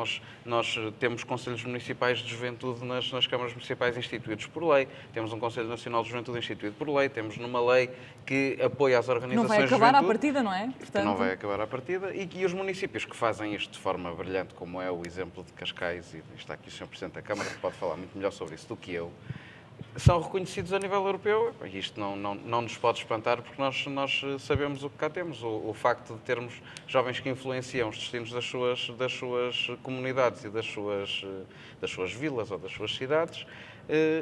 Nós temos conselhos municipais de juventude nas câmaras municipais instituídos por lei, temos um Conselho Nacional de Juventude instituído por lei, temos numa lei que apoia as organizações de juventude. Não vai acabar à partida, não é? Portanto, não vai acabar à partida, e os municípios que fazem isto de forma brilhante, como é o exemplo de Cascais, e está aqui o Sr. Presidente da Câmara, que pode falar muito melhor sobre isso do que eu, são reconhecidos a nível europeu, e isto não nos pode espantar, porque nós sabemos o que cá temos. O facto de termos jovens que influenciam os destinos das suas comunidades e das suas vilas ou das suas cidades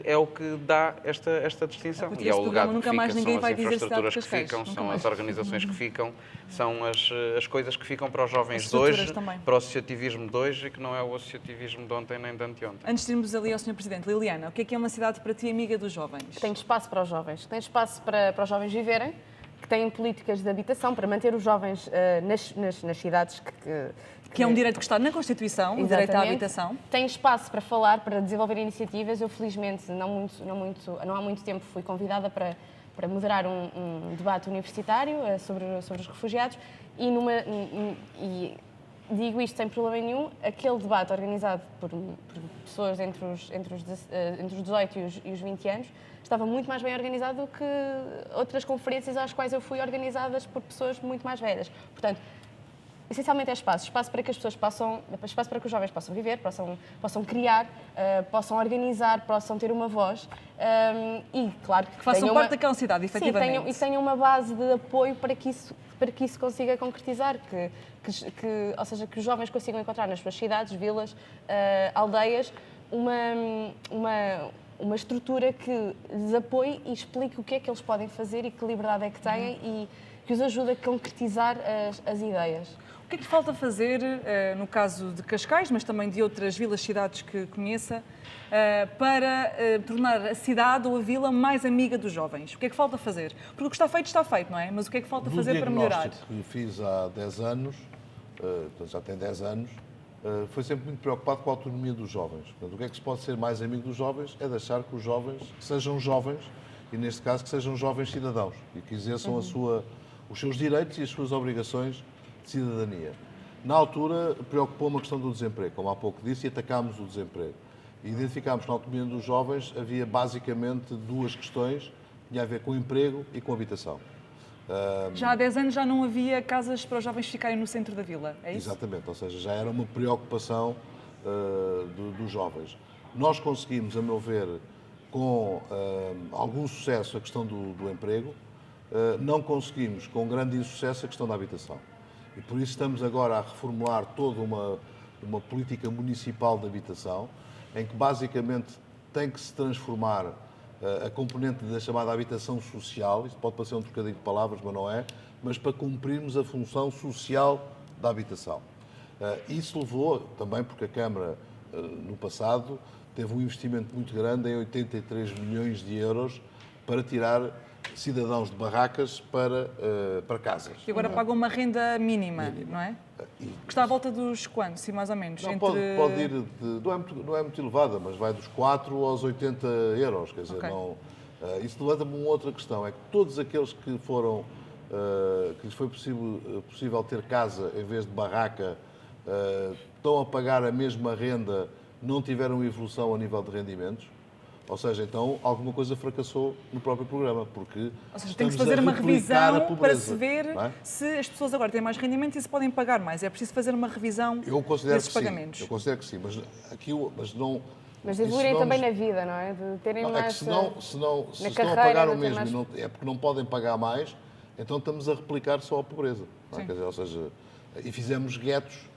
é o que dá esta distinção. E é o legado que fica, são as infraestruturas que ficam, são as organizações que ficam, são as coisas que ficam para os jovens de hoje, para o associativismo de hoje, e que não é o associativismo de ontem nem de anteontem. Antes de irmos ali ao Sr. Presidente, Liliana, o que é uma cidade para ti amiga dos jovens? Tem espaço para os jovens, tem espaço para os jovens viverem, que têm políticas de habitação para manter os jovens nas cidades que é um direito que está na Constituição, o direito à habitação. Tem espaço para falar, para desenvolver iniciativas. Eu, felizmente, não há muito tempo fui convidada para moderar um debate universitário sobre os refugiados e digo isto sem problema nenhum, aquele debate organizado por pessoas entre os 18 e os 20 anos estava muito mais bem organizado do que outras conferências às quais eu fui organizadas por pessoas muito mais velhas. Portanto, essencialmente é espaço para que as pessoas espaço para que os jovens possam viver, possam criar, possam organizar, possam ter uma voz e, claro, que façam parte daquela cidade, efetivamente. Sim, e tenham uma base de apoio para que isso consiga concretizar, ou seja, que os jovens consigam encontrar nas suas cidades, vilas, aldeias, uma estrutura que lhes apoie e explique o que é que eles podem fazer e que liberdade é que têm e que os ajude a concretizar as ideias. O que é que falta fazer, no caso de Cascais, mas também de outras vilas, cidades que conheça, para tornar a cidade ou a vila mais amiga dos jovens? O que é que falta fazer? Porque o que está feito, não é? Mas o que é que falta fazer para melhorar? O que fiz há 10 anos, já tem 10 anos, foi sempre muito preocupado com a autonomia dos jovens. Portanto, o que é que se pode ser mais amigo dos jovens é deixar que os jovens sejam jovens, e neste caso que sejam jovens cidadãos, e que exerçam os seus direitos e as suas obrigações de cidadania. Na altura, preocupou-me a questão do desemprego, como há pouco disse, e atacámos o desemprego. E identificámos que na autonomia dos jovens havia basicamente 2 questões, tinha a ver com o emprego e com a habitação. Já há 10 anos já não havia casas para os jovens ficarem no centro da vila, é isso? Exatamente, ou seja, já era uma preocupação dos jovens. Nós conseguimos, a meu ver, com algum sucesso a questão do emprego, não conseguimos com grande insucesso a questão da habitação. E por isso estamos agora a reformular toda uma política municipal de habitação, em que basicamente tem que se transformar a componente da chamada habitação social, isto pode parecer um trocadilho de palavras, mas não é, mas para cumprirmos a função social da habitação. Isso levou também porque a Câmara, no passado, teve um investimento muito grande em 83 milhões de euros para tirar cidadãos de barracas para casas. E agora pagam uma renda mínima, não é? Que está à volta dos quantos, sim, mais ou menos? Não, pode ir, não é muito elevada, mas vai dos 4 aos 80 euros. Quer dizer, Ok. não, isso levanta-me uma outra questão, é que todos aqueles que foram, que lhes foi possível ter casa em vez de barraca, estão a pagar a mesma renda, não tiveram evolução a nível de rendimentos. Ou seja, então alguma coisa fracassou no próprio programa, porque Ou seja, tem que se estamos fazer a uma replicar a revisão para pobreza, se ver não é? se as pessoas agora têm mais rendimento e se podem pagar mais. É preciso fazer uma revisão Eu considero desses que sim. pagamentos. Eu considero que sim, mas não. Mas isso evoluírem não também nos- na vida, não é? De terem Não, é que mais... se na estão a carreira, pagar o de ter mesmo mais- e é porque não podem pagar mais, então estamos a replicar só a pobreza. Não é? Sim. Quer dizer, ou seja, e fizemos guetos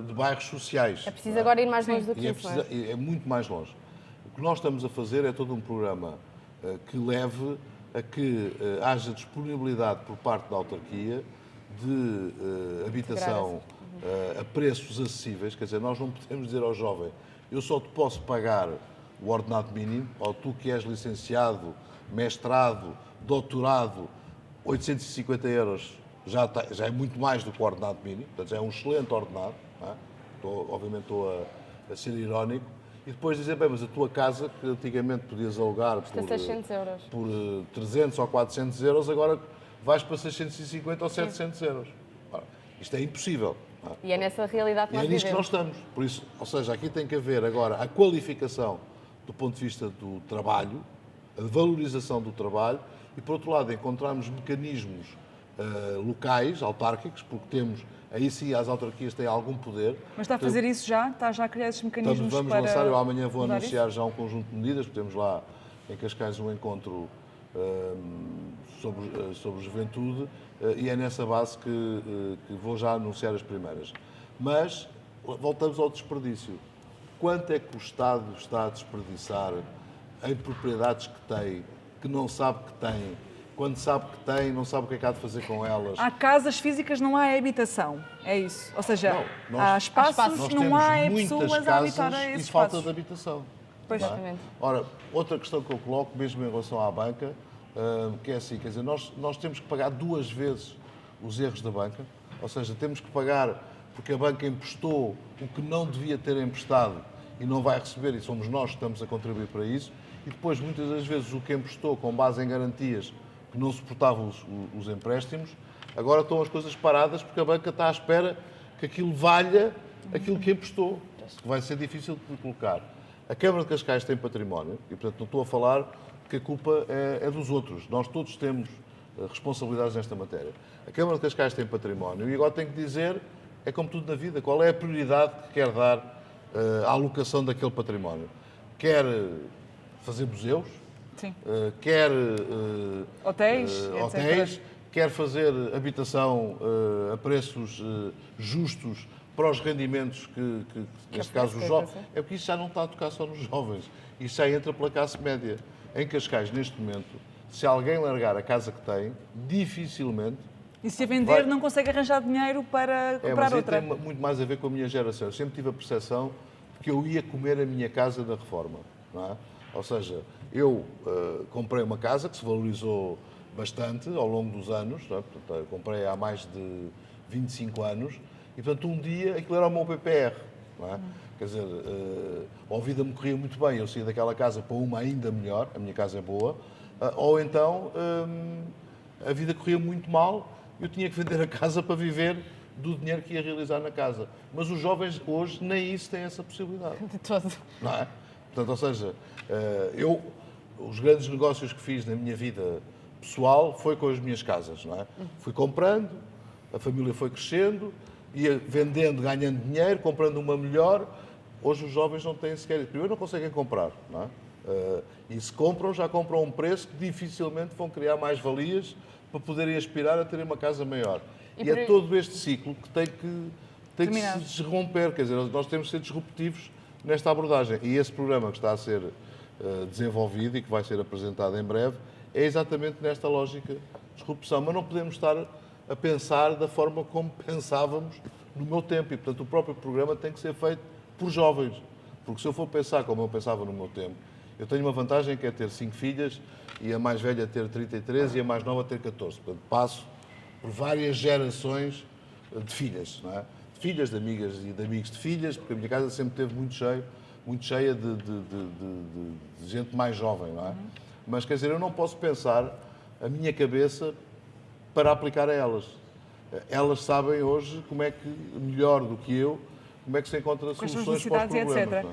de bairros sociais. É preciso não é? agora ir mais longe do que E isso, não é? é muito mais longe. O que nós estamos a fazer é todo um programa que leve a que haja disponibilidade por parte da autarquia de habitação a preços acessíveis. Quer dizer, nós não podemos dizer ao jovem, eu só te posso pagar o ordenado mínimo, ou tu que és licenciado, mestrado, doutorado, 850 euros já é muito mais do que o ordenado mínimo, portanto já é um excelente ordenado, não é? Obviamente estou a ser irónico, e depois dizer, bem, mas a tua casa, que antigamente podias alugar Custa 600 euros. por 300 ou 400 euros, agora vais para 650 ou 700 euros. Ora, isto é impossível. Não é? E é nessa realidade que E é nós nisto que nós vivemos. estamos. Por isso, ou seja, aqui tem que haver agora a qualificação do ponto de vista do trabalho, a valorização do trabalho e, por outro lado, encontrarmos mecanismos locais, autárquicos, porque temos, aí sim, as autarquias têm algum poder. Mas está a fazer isso já? Está já a criar esses mecanismos Vamos para lançar, eu amanhã vou mudar anunciar já um conjunto de medidas, porque temos lá em Cascais um encontro sobre juventude e é nessa base que vou já anunciar as primeiras. Mas voltamos ao desperdício. Quanto é que o Estado está a desperdiçar em propriedades que tem, que não sabe que tem, quando sabe que tem, não sabe o que é que há de fazer com elas? Há casas físicas, não há habitação. É isso. Ou seja, Não, há espaços, Nós não temos há muitas pessoas a casas habitar e esses falta espaços. de habitação. Pois. Não é? Exatamente. Ora, outra questão que eu coloco, mesmo em relação à banca, que é assim, quer dizer, nós temos que pagar duas vezes os erros da banca, ou seja, temos que pagar porque a banca emprestou o que não devia ter emprestado e não vai receber, e somos nós que estamos a contribuir para isso, e depois, muitas das vezes, o que emprestou com base em garantias que não suportavam os empréstimos, agora estão as coisas paradas porque a banca está à espera que aquilo valha aquilo que emprestou, que vai ser difícil de colocar. A Câmara de Cascais tem património e, portanto, não estou a falar que a culpa é dos outros. Nós todos temos responsabilidades nesta matéria. A Câmara de Cascais tem património e agora tem que dizer, é como tudo na vida, qual é a prioridade que quer dar à alocação daquele património. Quer fazer museus, Sim. quer Hotéis, hotéis, etc. quer fazer habitação a preços justos para os rendimentos que neste caso, os jovens. É porque isso já não está a tocar só nos jovens. Isso já entra pela classe média. Em Cascais, neste momento, se alguém largar a casa que tem, dificilmente. E se a vender, não consegue arranjar dinheiro para comprar mas outra. tem muito mais a ver com a minha geração. Eu sempre tive a percepção de que eu ia comer a minha casa da reforma. Não é? Ou seja, eu comprei uma casa que se valorizou bastante ao longo dos anos. Não é? Portanto, eu comprei há mais de 25 anos. E, portanto, um dia aquilo era o meu PPR. Não é? Quer dizer, ou a vida me corria muito bem, eu saía daquela casa para uma ainda melhor, a minha casa é boa, ou então a vida corria muito mal, eu tinha que vender a casa para viver do dinheiro que ia realizar na casa. Mas os jovens hoje nem isso têm essa possibilidade. De todo. Não é? Portanto, ou seja, os grandes negócios que fiz na minha vida pessoal foi com as minhas casas. Não é? Fui comprando, a família foi crescendo, ia vendendo, ganhando dinheiro, comprando uma melhor. Hoje os jovens não têm sequer... Primeiro não conseguem comprar, não é? E se compram, já compram a um preço que dificilmente vão criar mais valias para poderem aspirar a terem uma casa maior. E é todo este ciclo que tem que se desromper. Quer dizer, nós temos que ser disruptivos nesta abordagem. E esse programa que está a ser desenvolvido e que vai ser apresentado em breve, é exatamente nesta lógica de disrupção. Mas não podemos estar a pensar da forma como pensávamos no meu tempo. E, portanto, o próprio programa tem que ser feito por jovens. Porque se eu for pensar como eu pensava no meu tempo, eu tenho uma vantagem que é ter 5 filhas e a mais velha ter 33 e a mais nova ter 14. Portanto, passo por várias gerações de filhas, não é? De filhas, de amigas e de amigos de filhas, porque a minha casa sempre esteve muito cheia de gente mais jovem, não é? Mas, quer dizer, eu não posso pensar a minha cabeça para aplicar a elas. Elas sabem hoje como é que, melhor do que eu, como é que se encontra soluções para os problemas. Etc.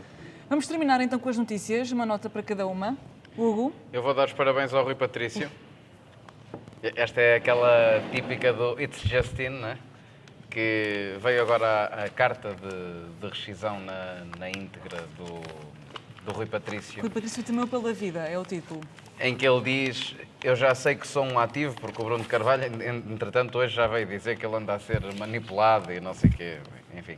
Vamos terminar então com as notícias, uma nota para cada uma. Hugo? Eu vou dar os parabéns ao Rui Patrício. Esta é aquela típica do It's Just In, né? Que veio agora a carta de rescisão na íntegra do Rui Patrício. Rui Patrício temeu pela vida, é o título. Em que ele diz, eu já sei que sou um ativo, porque o Bruno de Carvalho, entretanto, hoje já veio dizer que ele anda a ser manipulado e não sei o quê, enfim.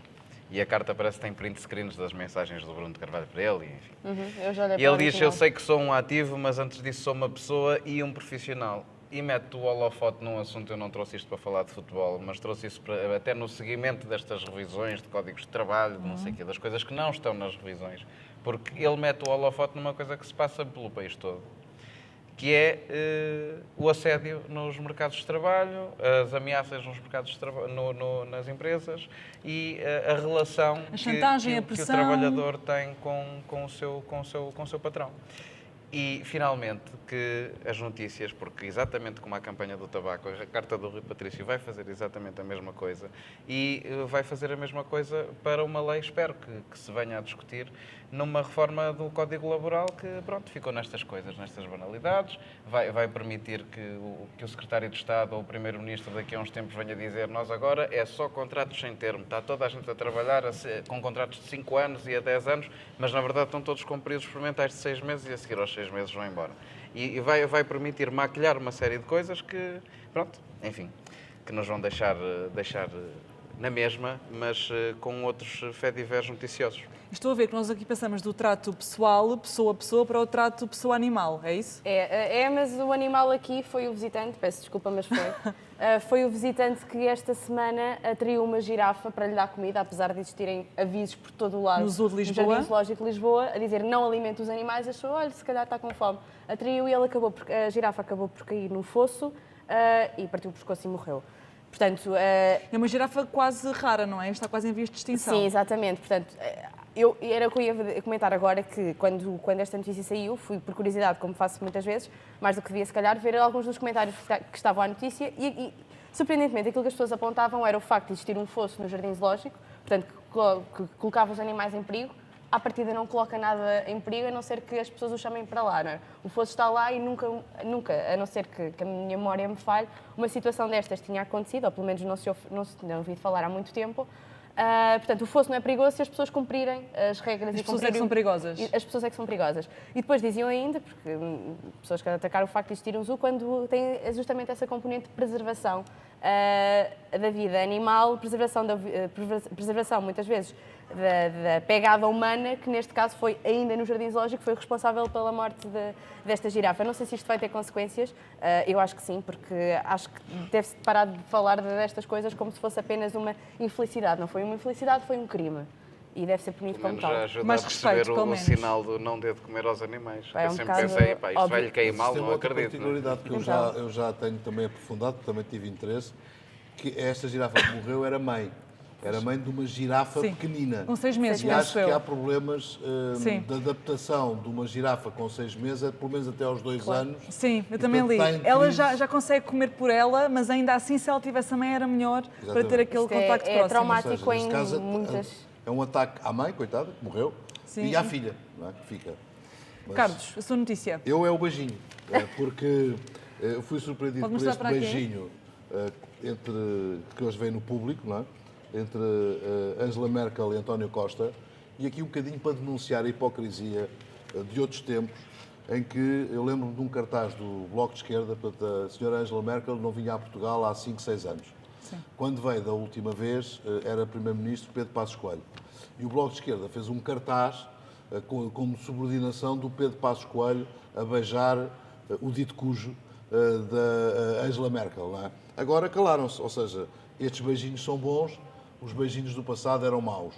E a carta parece que tem print screens das mensagens do Bruno de Carvalho para ele, enfim. Eu já olhei E ele diz, eu sei que sou um ativo, mas antes disso sou uma pessoa e um profissional. E mete o holofote num assunto, eu não trouxe isto para falar de futebol, mas trouxe isso para, até no seguimento destas revisões de códigos de trabalho, de não sei o quê, das coisas que não estão nas revisões. Porque ele mete o holofote numa coisa que se passa pelo país todo, que é o assédio nos mercados de trabalho, as ameaças nos mercados de trabalho, nas empresas e a relação a chantagem, que o trabalhador tem com o seu patrão. E, finalmente, que as notícias, porque exatamente como a campanha do tabaco, a carta do Rui Patrício vai fazer exatamente a mesma coisa e vai fazer a mesma coisa para uma lei, espero que se venha a discutir, numa reforma do Código Laboral que, pronto, ficou nestas coisas, nestas banalidades, vai permitir que o Secretário de Estado ou o Primeiro-Ministro daqui a uns tempos venha dizer nós agora é só contratos sem termo, está toda a gente a trabalhar com contratos de 5 anos e a 10 anos, mas na verdade estão todos com períodos experimentais de 6 meses e a seguir aos 6 meses vão embora. E vai permitir maquilhar uma série de coisas que, pronto, enfim, que nos vão deixar na mesma, mas com outros fé-divers noticiosos. Estou a ver que nós aqui passamos do trato pessoal, pessoa a pessoa, para o trato pessoa-animal, é isso? Mas o animal aqui foi o visitante, peço desculpa, mas foi. Foi o visitante que esta semana atraiu uma girafa para lhe dar comida, apesar de existirem avisos por todo o lado. No Zoo de Lisboa. No Jardim Zoológico de Lisboa, a dizer não alimente os animais, achou, olha, se calhar está com fome. Atraiu e a girafa acabou por cair no fosso e partiu o pescoço e morreu. Portanto, é uma girafa quase rara, não é? Está quase em vias de extinção. Sim, exatamente. Portanto, era o que eu ia comentar agora, que quando esta notícia saiu, fui por curiosidade, como faço muitas vezes, mais do que devia, se calhar, ver alguns dos comentários que estavam à notícia e surpreendentemente, aquilo que as pessoas apontavam era o facto de existir um fosso no Jardim Zoológico, portanto, que colocava os animais em perigo. À partida não coloca nada em perigo, a não ser que as pessoas o chamem para lá. Não é? O fosso está lá e nunca, a não ser que a minha memória me falhe, uma situação destas tinha acontecido, ou pelo menos não se ouvi falar há muito tempo. Portanto, o fosso não é perigoso se as pessoas cumprirem as regras. As pessoas é que são perigosas. As pessoas é que são perigosas. E depois diziam ainda, porque pessoas que atacaram o facto de existir um zoo, quando tem justamente essa componente de preservação da vida animal, preservação muitas vezes da pegada humana, que neste caso foi ainda no Jardim Zoológico, que foi responsável pela morte desta girafa. Não sei se isto vai ter consequências, eu acho que sim, porque acho que deve-se parar de falar destas coisas como se fosse apenas uma infelicidade. Não foi uma infelicidade, foi um crime. E deve ser punido como tal. Já ajuda a perceber o sinal do não ter de comer aos animais. Eu sempre pensei, isto vai-lhe cair mal, não acredito. Tem uma particularidade que eu já tenho também aprofundado, porque também tive interesse, que esta girafa que morreu era mãe. Era mãe de uma girafa pequenina. Com 6 meses, e acho que há problemas de adaptação de uma girafa com 6 meses, pelo menos até aos 2 anos. Sim, eu também li. Ela já consegue comer por ela, mas ainda assim, se ela tivesse a mãe, era melhor para ter aquele contacto próximo. É traumático em muitas... É um ataque à mãe, coitada, que morreu, e à filha, não é? Que fica. Mas Carlos, a sua notícia. Eu é o beijinho, porque eu fui surpreendido por este beijinho que hoje veio no público, não é? Entre Angela Merkel e António Costa, e aqui um bocadinho para denunciar a hipocrisia de outros tempos, em que eu lembro-me de um cartaz do Bloco de Esquerda, portanto, a senhora Angela Merkel não vinha a Portugal há 5, 6 anos. Sim. Quando veio da última vez, era Primeiro-Ministro Pedro Passos Coelho. E o Bloco de Esquerda fez um cartaz como subordinação do Pedro Passos Coelho a beijar o dito cujo da Angela Merkel. Não é? Agora calaram-se, ou seja, estes beijinhos são bons, os beijinhos do passado eram maus.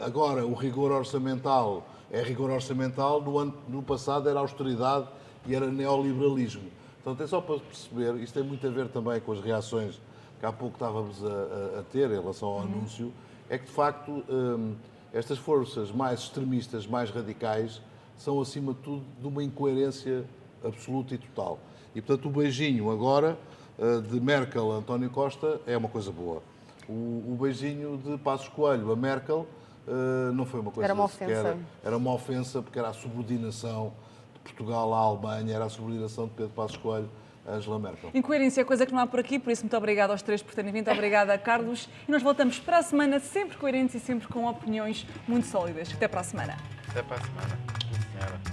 Agora, o rigor orçamental é rigor orçamental, no passado era austeridade e era neoliberalismo. Portanto, é só para perceber, isto tem muito a ver também com as reações que há pouco estávamos a ter em relação ao anúncio, é que, de facto, estas forças mais extremistas, mais radicais, são, acima de tudo, de uma incoerência absoluta e total. E, portanto, o beijinho agora de Merkel a António Costa é uma coisa boa. O beijinho de Passos Coelho a Merkel não foi uma coisa... Era uma ofensa. Era uma ofensa porque era a subordinação de Portugal à Alemanha, era a subordinação de Pedro Passos Coelho a Angela Merkel. Incoerência é coisa que não há por aqui, por isso muito obrigada aos três por terem vindo, obrigada a Carlos. E nós voltamos para a semana sempre coerentes e sempre com opiniões muito sólidas. Até para a semana. Até para a semana. Sim, senhora.